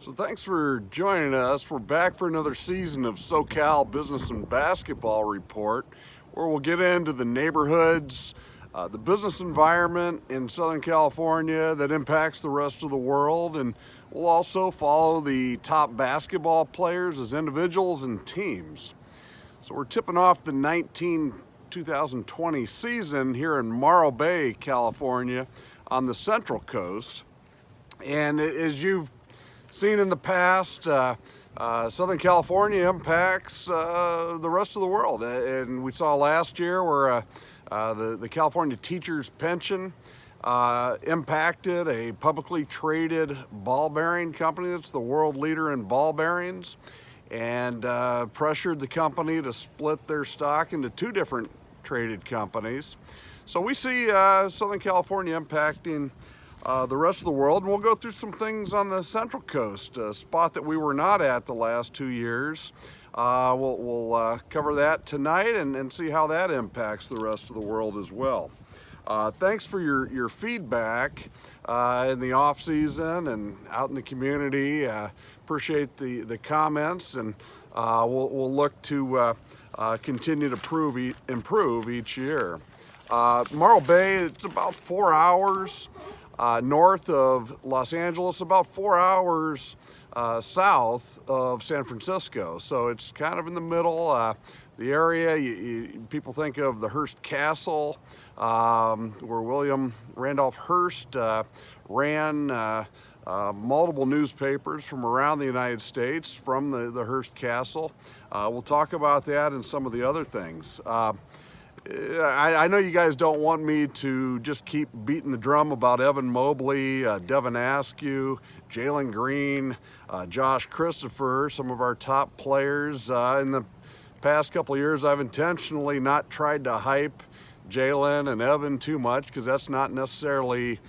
So thanks for joining us. We're back for another season of SoCal Business and Basketball Report, where we'll get into the neighborhoods, the business environment in Southern California that impacts the rest of the world, and we'll also follow the top basketball players as individuals and teams. So we're tipping off the 2020 season here in Morro Bay, California, on the Central Coast. And as you've seen in the past, Southern California impacts the rest of the world. And we saw last year where the California teachers' pension impacted a publicly traded ball bearing company that's the world leader in ball bearings, and pressured the company to split their stock into two different traded companies. So we see Southern California impacting the rest of the world, and we'll go through some things on the Central Coast, a spot that we were not at the last 2 years. We'll cover that tonight and see how that impacts the rest of the world as well. Thanks for your feedback in the off season and out in the community. Appreciate the comments, and we'll look to continue to improve each year. Morro Bay, it's about 4 hours north of Los Angeles, about 4 hours south of San Francisco. So it's kind of in the middle. The area, people think of the Hearst Castle, where William Randolph Hearst ran multiple newspapers from around the United States from the Hearst Castle. We'll talk about that and some of the other things. I know you guys don't want me to just keep beating the drum about Evan Mobley, Devin Askew, Jalen Green, Josh Christopher, some of our top players. In the past couple of years, I've intentionally not tried to hype Jalen and Evan too much, because that's not necessarily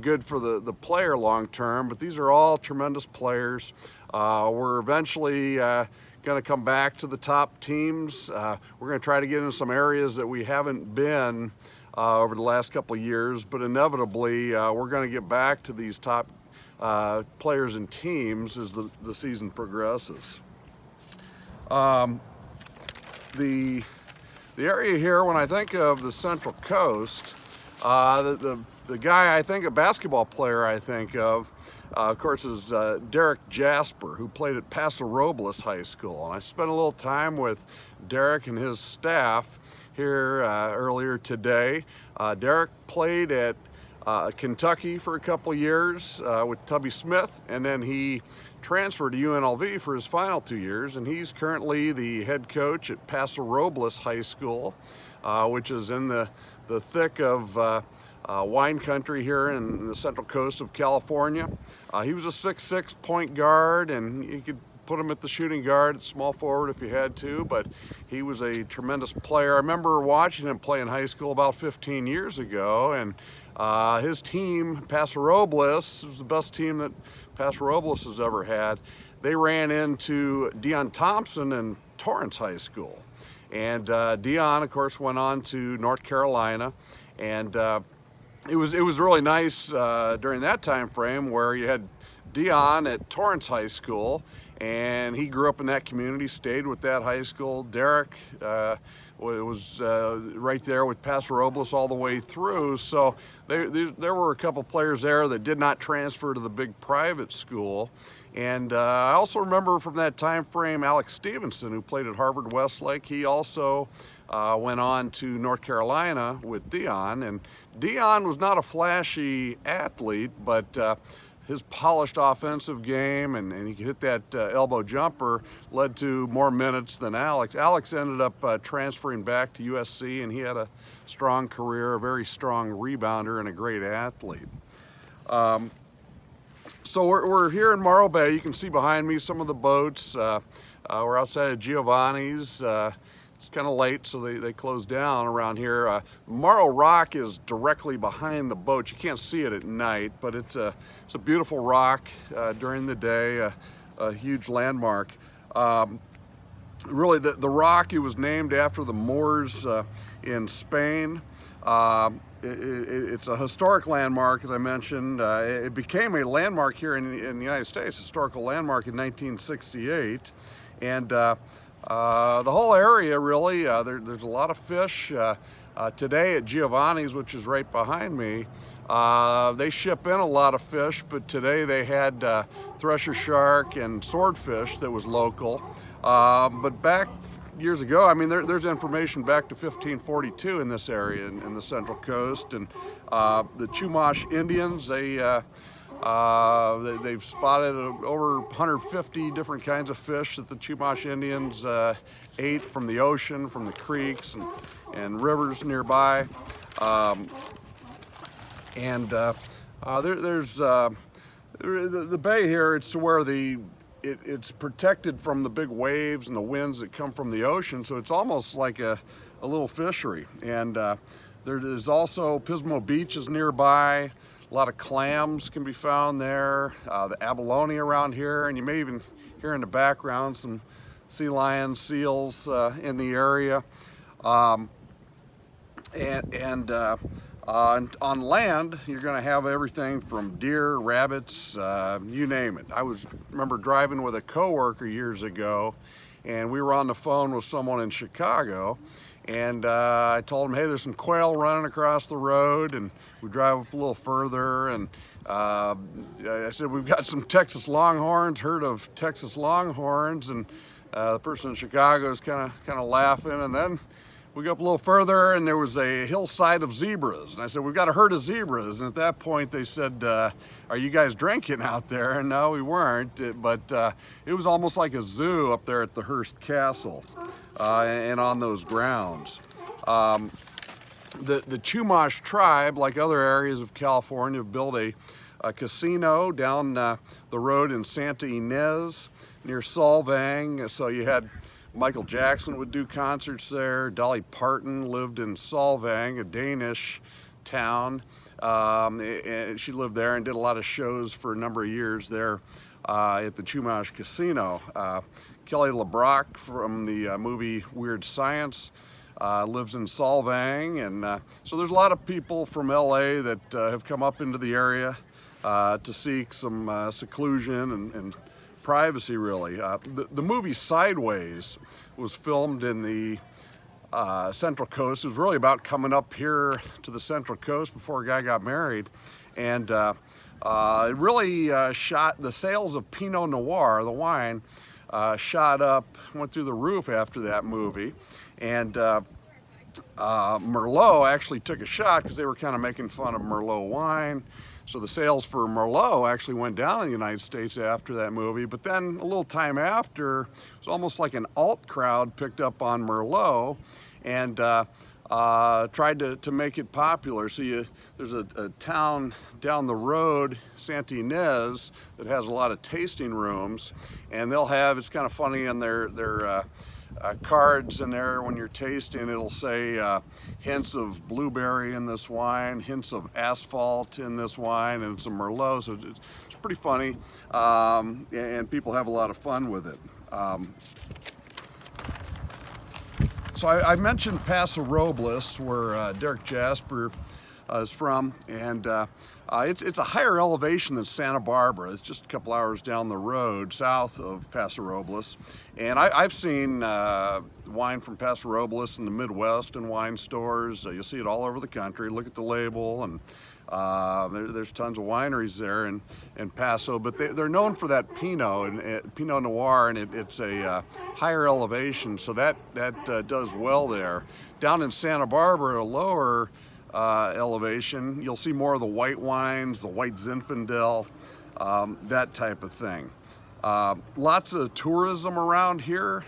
good for the player long term, but these are all tremendous players. We're eventually going to come back to the top teams. We're going to try to get into some areas that we haven't been over the last couple of years, but inevitably we're going to get back to these top players and teams as the season progresses. The area here, when I think of the Central Coast, the guy I think, a basketball player I think of course, is Derrick Jasper, who played at Paso Robles High School. And I spent a little time with Derrick and his staff here earlier today. Derrick played at Kentucky for a couple of years with Tubby Smith, and then he transferred to UNLV for his final 2 years, and he's currently the head coach at Paso Robles High School, which is in the thick of wine country here in the Central Coast of California. He was a 6'6" point guard, and you could put him at the shooting guard, small forward if you had to, but he was a tremendous player. I remember watching him play in high school about 15 years ago, and his team, Paso Robles, was the best team that Paso Robles has ever had. They ran into Deon Thompson in Torrance High School. And Deon, of course, went on to North Carolina, and it was really nice during that time frame where you had Deon at Torrance High School, and he grew up in that community, stayed with that high school. Derrick was right there with Paso Robles all the way through. So there were a couple players there that did not transfer to the big private school. And I also remember from that time frame Alex Stevenson, who played at Harvard Westlake. He also went on to North Carolina with Deon, and Deon was not a flashy athlete, but his polished offensive game and he could hit that elbow jumper led to more minutes than Alex. Alex ended up transferring back to USC, and he had a strong career, a very strong rebounder, and a great athlete. So we're here in Morro Bay. You can see behind me some of the boats. We're outside of Giovanni's. It's kind of late, so they closed down around here. Morro Rock is directly behind the boat. You can't see it at night, but it's a beautiful rock during the day, a huge landmark. Really, the rock, it was named after the Moors in Spain. It's a historic landmark, as I mentioned. It became a landmark here in the United States, historical landmark in 1968. And the whole area really, there's a lot of fish. Today at Giovanni's, which is right behind me, they ship in a lot of fish, but today they had thresher shark and swordfish that was local. But back years ago, I mean, there's information back to 1542 in this area in the Central Coast, and the Chumash Indians, they've spotted over 150 different kinds of fish that the Chumash Indians ate from the ocean, from the creeks and rivers nearby. There's the bay here. It's to where it's protected from the big waves and the winds that come from the ocean, so it's almost like a little fishery. And there's also Pismo Beach is nearby. A lot of clams can be found there. The abalone around here, and you may even hear in the background some sea lions, seals in the area. On land, you're going to have everything from deer, rabbits, you name it. Remember driving with a coworker years ago, and we were on the phone with someone in Chicago, and I told him, hey, there's some quail running across the road, and we drive up a little further, and I said, we've got some Texas longhorns, heard of Texas longhorns, and the person in Chicago is kind of laughing, and then we go up a little further, and there was a hillside of zebras. And I said, we've got a herd of zebras. And at that point, they said, are you guys drinking out there? And no, we weren't. But it was almost like a zoo up there at the Hearst Castle and on those grounds. The Chumash tribe, like other areas of California, have built a casino down the road in Santa Ynez near Solvang. So you had Michael Jackson would do concerts there. Dolly Parton lived in Solvang, a Danish town. And she lived there and did a lot of shows for a number of years there at the Chumash Casino. Kelly LeBrock from the movie Weird Science lives in Solvang. And so there's a lot of people from LA that have come up into the area to seek some seclusion and privacy, really. The movie Sideways was filmed in the Central Coast. It was really about coming up here to the Central Coast before a guy got married. And it really shot, the sales of Pinot Noir, the wine, shot up, went through the roof after that movie. And Merlot actually took a shot because they were kind of making fun of Merlot wine. So the sales for Merlot actually went down in the United States after that movie. But then a little time after, it was almost like an alt crowd picked up on Merlot and tried to make it popular. So there's a town down the road, Santa Ynez, that has a lot of tasting rooms. And they'll have, it's kind of funny, in their cards in there when you're tasting, it'll say hints of blueberry in this wine, hints of asphalt in this wine, and it's a Merlot, so it's pretty funny, and people have a lot of fun with it. So I mentioned Paso Robles, where Derrick Jasper is from, and it's a higher elevation than Santa Barbara. It's just a couple hours down the road south of Paso Robles. And I've seen wine from Paso Robles in the Midwest in wine stores. You'll see it all over the country. Look at the label, and there's tons of wineries there in Paso, but they're known for that Pinot and Pinot Noir, and it's a higher elevation, so that does well there. Down in Santa Barbara, a lower elevation, you'll see more of the white wines, the white Zinfandel, that type of thing. Lots of tourism around here.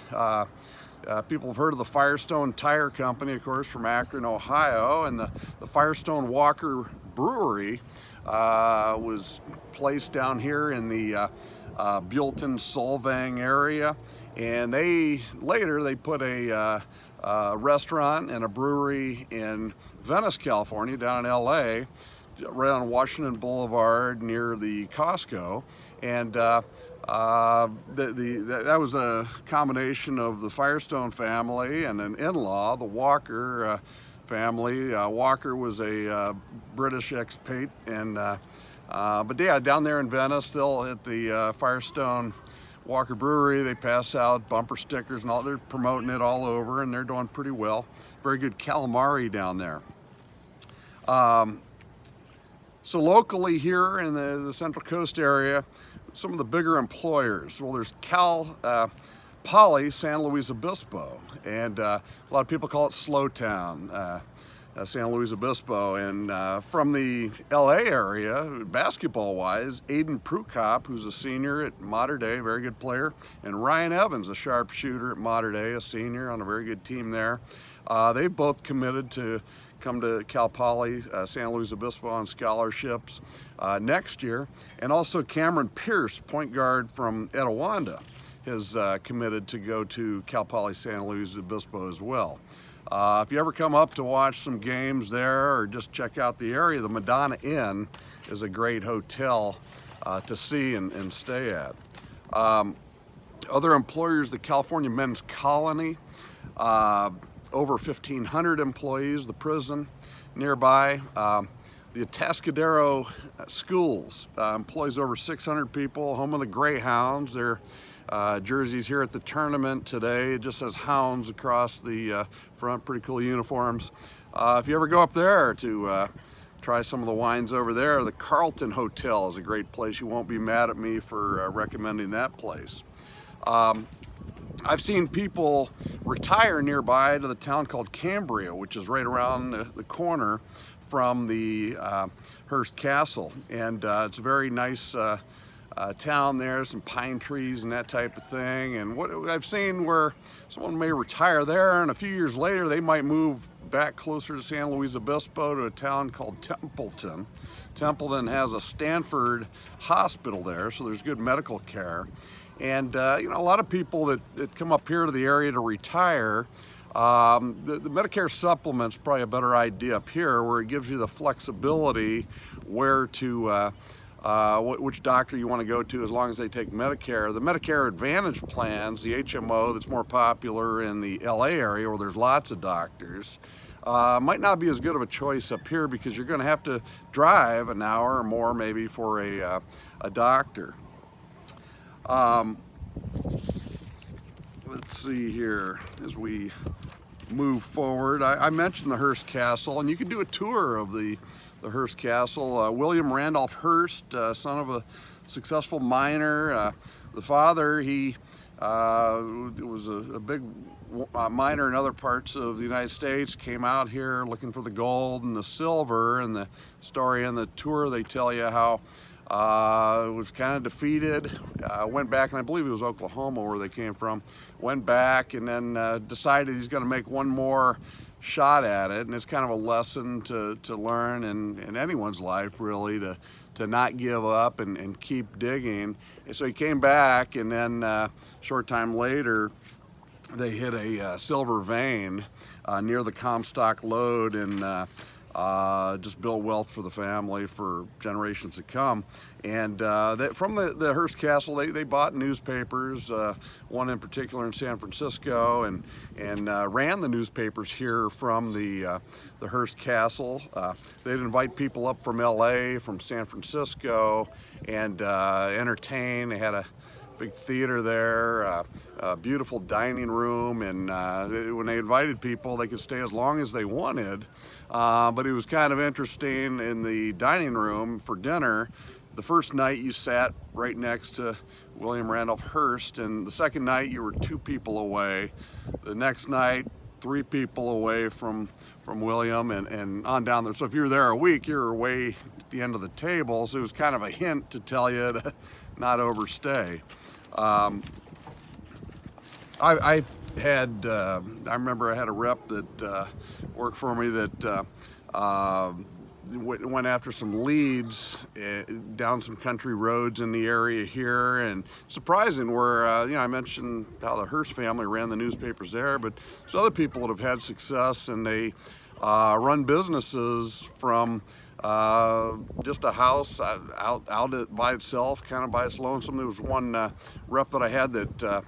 People have heard of the Firestone Tire Company, of course, from Akron, Ohio, and the Firestone Walker Brewery was placed down here in the Buellton, Solvang area, and later they put a restaurant and a brewery in Venice, California, down in LA, right on Washington Boulevard near the Costco. And that was a combination of the Firestone family and an in-law, the Walker family. Walker was a British expat, and but yeah, down there in Venice, still at the Firestone Walker Brewery, they pass out bumper stickers and all. They're promoting it all over, and they're doing pretty well. Very good calamari down there. So locally here in the Central Coast area, some of the bigger employers. Well, there's Cal Poly San Luis Obispo, and a lot of people call it Slow Town, San Luis Obispo. And from the LA area, basketball-wise, Aiden Prukop, who's a senior at Mater Dei, very good player, and Ryan Evans, a sharpshooter at Mater Dei, a senior on a very good team there. They both committed to come to Cal Poly San Luis Obispo on scholarships next year. And also Cameron Pierce, point guard from Etiwanda, has committed to go to Cal Poly San Luis Obispo as well. If you ever come up to watch some games there or just check out the area, the Madonna Inn is a great hotel to see and stay at. Other employers, the California Men's Colony, over 1,500 employees, the prison nearby. The Atascadero Schools employs over 600 people, home of the Greyhounds. Their jerseys here at the tournament today, it just says Hounds across the front, pretty cool uniforms. If you ever go up there to try some of the wines over there, the Carlton Hotel is a great place. You won't be mad at me for recommending that place. I've seen people retire nearby to the town called Cambria, which is right around the corner from the Hearst Castle, and it's a very nice town there, some pine trees and that type of thing. And what I've seen where someone may retire there, and a few years later they might move back closer to San Luis Obispo to a town called Templeton. Templeton has a Stanford hospital there, so there's good medical care. And you know, a lot of people that come up here to the area to retire, the Medicare supplement's probably a better idea up here, where it gives you the flexibility where to which doctor you want to go to as long as they take Medicare. The Medicare Advantage plans, the HMO that's more popular in the LA area where there's lots of doctors, might not be as good of a choice up here because you're going to have to drive an hour or more maybe for a doctor. Let's see here as we move forward. I mentioned the Hearst Castle, and you can do a tour of the Hearst Castle. William Randolph Hearst, son of a successful miner. The father, he was a big miner in other parts of the United States, came out here looking for the gold and the silver, and the story and the tour, they tell you how was kind of defeated, went back, and I believe it was Oklahoma where they came from, went back and then decided he's going to make one more shot at it. And it's kind of a lesson to learn in anyone's life, really, to not give up and keep digging. And so he came back, and then a short time later they hit a silver vein near the Comstock lode, and just build wealth for the family for generations to come. And from the Hearst Castle, they bought newspapers, one in particular in San Francisco, and ran the newspapers here from the Hearst Castle. They'd invite people up from LA, from San Francisco, and entertain. They had a big theater there, a beautiful dining room, and when they invited people, they could stay as long as they wanted. But it was kind of interesting in the dining room for dinner. The first night you sat right next to William Randolph Hearst, and the second night you were 2 people away. The next night, 3 people away from William, and on down there. So if you were there a week, you were way at the end of the table. So it was kind of a hint to tell you to not overstay. I remember I had a rep that worked for me that went after some leads down some country roads in the area here, and surprising where you know, I mentioned how the Hearst family ran the newspapers there, but there's other people that have had success, and they run businesses from just a house out by itself, kind of by its lonesome. There was one rep that I had that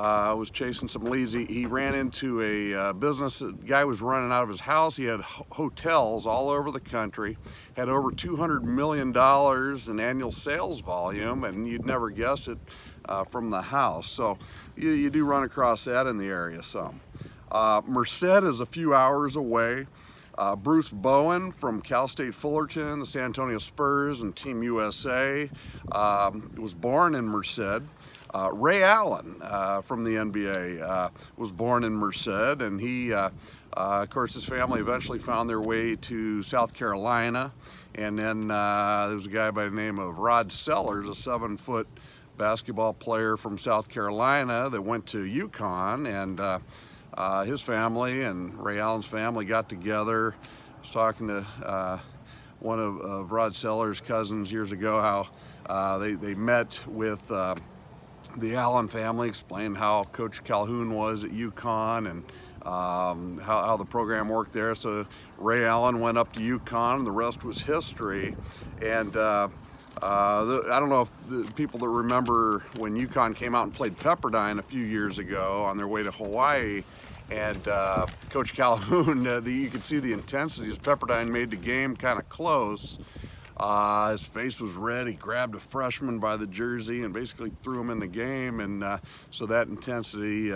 was chasing some leads. He ran into a business. The guy was running out of his house. He had hotels all over the country, had over $200 million in annual sales volume, and you'd never guess it from the house. So you do run across that in the area some. Merced is a few hours away. Bruce Bowen from Cal State Fullerton, the San Antonio Spurs, and Team USA was born in Merced. Ray Allen from the NBA was born in Merced, and he, of course, his family eventually found their way to South Carolina. And then there was a guy by the name of Rod Sellers, a 7-foot basketball player from South Carolina that went to UConn, and his family and Ray Allen's family got together. I was talking to one of Rod Sellers' cousins years ago, how they met with the Allen family, explained how Coach Calhoun was at UConn and how the program worked there. So Ray Allen went up to UConn, and the rest was history. And I don't know if the people that remember when UConn came out and played Pepperdine a few years ago on their way to Hawaii, and Coach Calhoun, you could see the intensity as Pepperdine made the game kind of close. His face was red. He grabbed a freshman by the jersey and basically threw him in the game, and so that intensity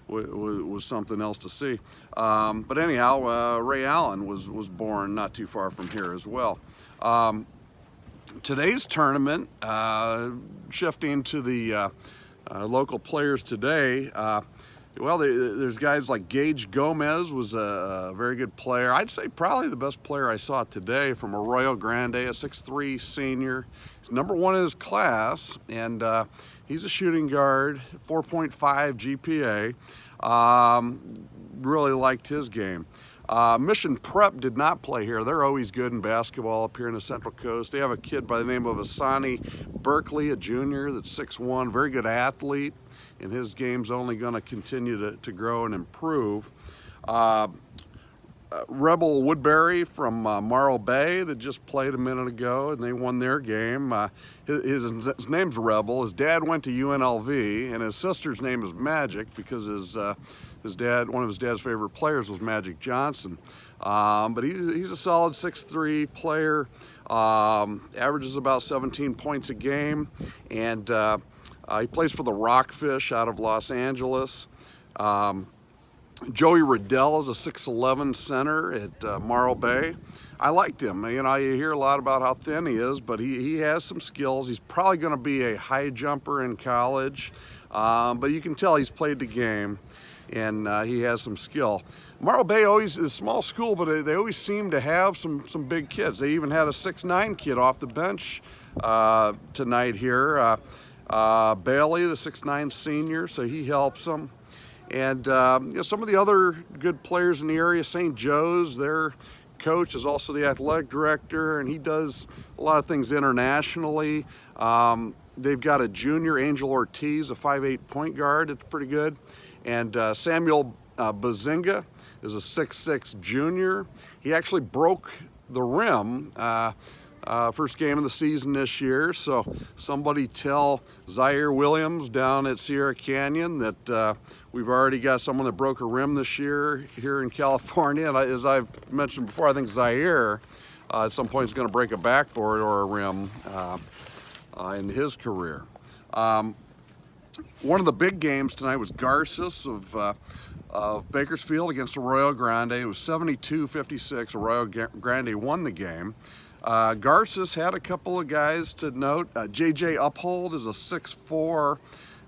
was something else to see. But anyhow, Ray Allen was born not too far from here as well. Today's tournament, shifting to the local players today, well, there's guys like Gage Gomez was a very good player. I'd say probably the best player I saw today from Arroyo Grande, a 6'3" senior. He's number 1 in his class, and he's a shooting guard, 4.5 GPA. Really liked his game. Mission Prep did not play here. They're always good in basketball up here in the Central Coast. They have a kid by the name of Asani Berkeley, a junior that's 6'1", very good athlete, and his game's only going to continue to grow and improve. Rebel Woodbury from Morro Bay that just played a minute ago, and they won their game. His name's Rebel. His dad went to UNLV, and his sister's name is Magic because his dad, one of his dad's favorite players was Magic Johnson. But he's a solid 6'3" player, averages about 17 points a game, and he plays for the Rockfish out of Los Angeles. Joey Riddell is a 6'11" center at Morro Bay. I liked him. You know, you hear a lot about how thin he is, but he has some skills. He's probably going to be a high jumper in college, but you can tell he's played the game, and he has some skill. Morro Bay always is a small school, but they always seem to have some big kids. They even had a 6'9" kid off the bench tonight here. Bailey, the 6'9" senior, so he helps them. And you know, some of the other good players in the area, St. Joe's, their coach is also the athletic director, and he does a lot of things internationally. They've got a junior, Angel Ortiz, a 5'8" point guard. That's pretty good. And Samuel Bazinga is a 6'6" junior. He actually broke the rim first game of the season this year, so somebody tell Zaire Williams down at Sierra Canyon that we've already got someone that broke a rim this year here in California. And as I've mentioned before, I think Zaire at some point is going to break a backboard or a rim in his career. One of the big games tonight was Garces of Bakersfield against Arroyo Grande. It was 72-56. Arroyo Grande won the game. Garces had a couple of guys to note. J.J. Uphold is a 6'4",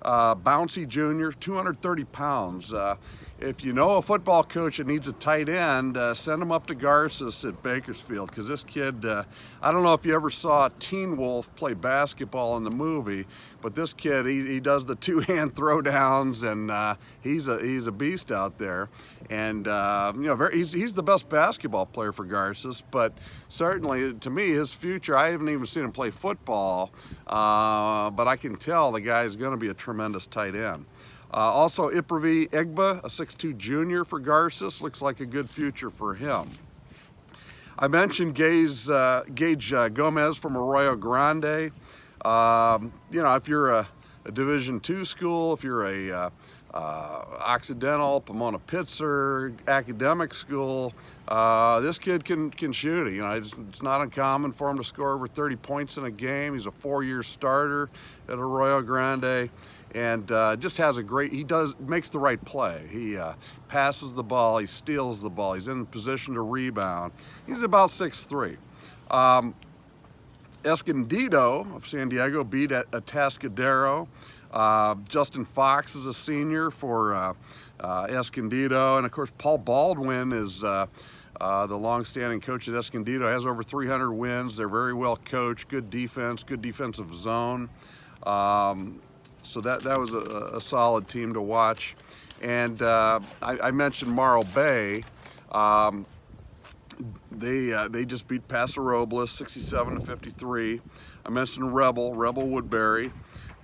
bouncy junior, 230 pounds. If you know a football coach that needs a tight end, send him up to Garces at Bakersfield, because this kid, I don't know if you ever saw Teen Wolf play basketball in the movie, but this kid, he does the two-hand throwdowns, and he's a beast out there. And you know, he's the best basketball player for Garces, but certainly to me, his future, I haven't even seen him play football, but I can tell the guy is going to be a tremendous tight end. Also, Ipravi Egba, a 6'2" junior for Garces, looks like a good future for him. I mentioned Gage Gomez from Arroyo Grande. You know, if you're a a Division II school, if you're a Occidental, Pomona-Pitzer, academic school, this kid can shoot it. You know, it's not uncommon for him to score over 30 points in a game. He's a 4-year starter at Arroyo Grande, and just has a great, makes the right play. He passes the ball, he steals the ball, he's in position to rebound. He's about 6'3". Escondido of San Diego beat Atascadero. Justin Fox is a senior for Escondido, and of course Paul Baldwin is the long-standing coach at Escondido. Has over 300 wins. They're very well coached, good defense, good defensive zone. So that was a solid team to watch. And I mentioned Morro Bay. They just beat Paso Robles 67-53. I mentioned Rebel Woodbury.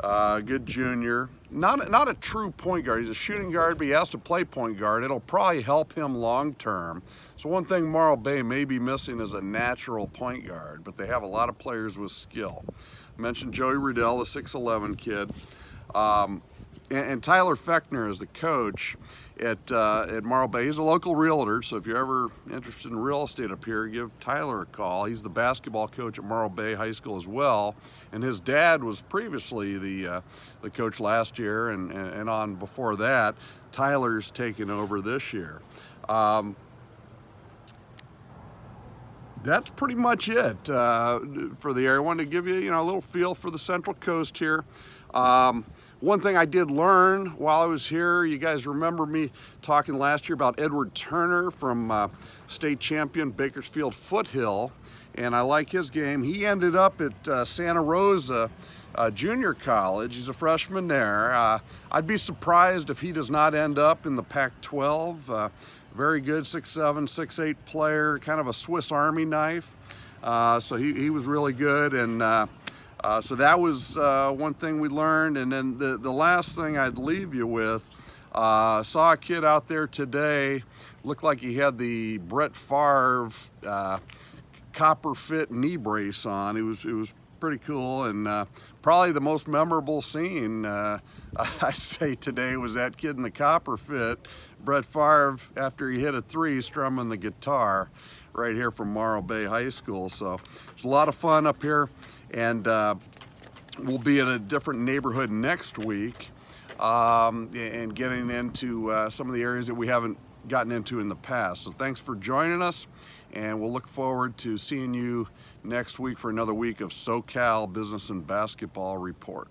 Good junior, not a true point guard. He's a shooting guard, but he has to play point guard. It'll probably help him long term. So one thing Morro Bay may be missing is a natural point guard, but they have a lot of players with skill. I mentioned Joey Riddell, the 6'11" kid, and Tyler Fechner is the coach at Morro Bay. He's a local realtor, so if you're ever interested in real estate up here, give Tyler a call. He's the basketball coach at Morro Bay High School as well, and his dad was previously the coach last year, and on before that. Tyler's taken over this year. That's pretty much it for the area. I wanted to give you, a little feel for the Central Coast here. One thing I did learn while I was here, you guys remember me talking last year about Edward Turner from state champion Bakersfield Foothill, and I like his game. He ended up at Santa Rosa Junior College. He's a freshman there. I'd be surprised if he does not end up in the Pac-12. Very good 6'7", 6'8" player, kind of a Swiss Army knife. So he was really good, and so that was one thing we learned. And then the last thing I'd leave you with, saw a kid out there today, looked like he had the Brett Favre copper fit knee brace on. It was pretty cool, and probably the most memorable scene I'd say today was that kid in the copper fit, Brett Favre, after he hit a 3, strumming the guitar right here from Morro Bay High School. So it's a lot of fun up here, and we'll be in a different neighborhood next week and getting into some of the areas that we haven't gotten into in the past. So thanks for joining us, and we'll look forward to seeing you next week for another week of SoCal Business and Basketball Report.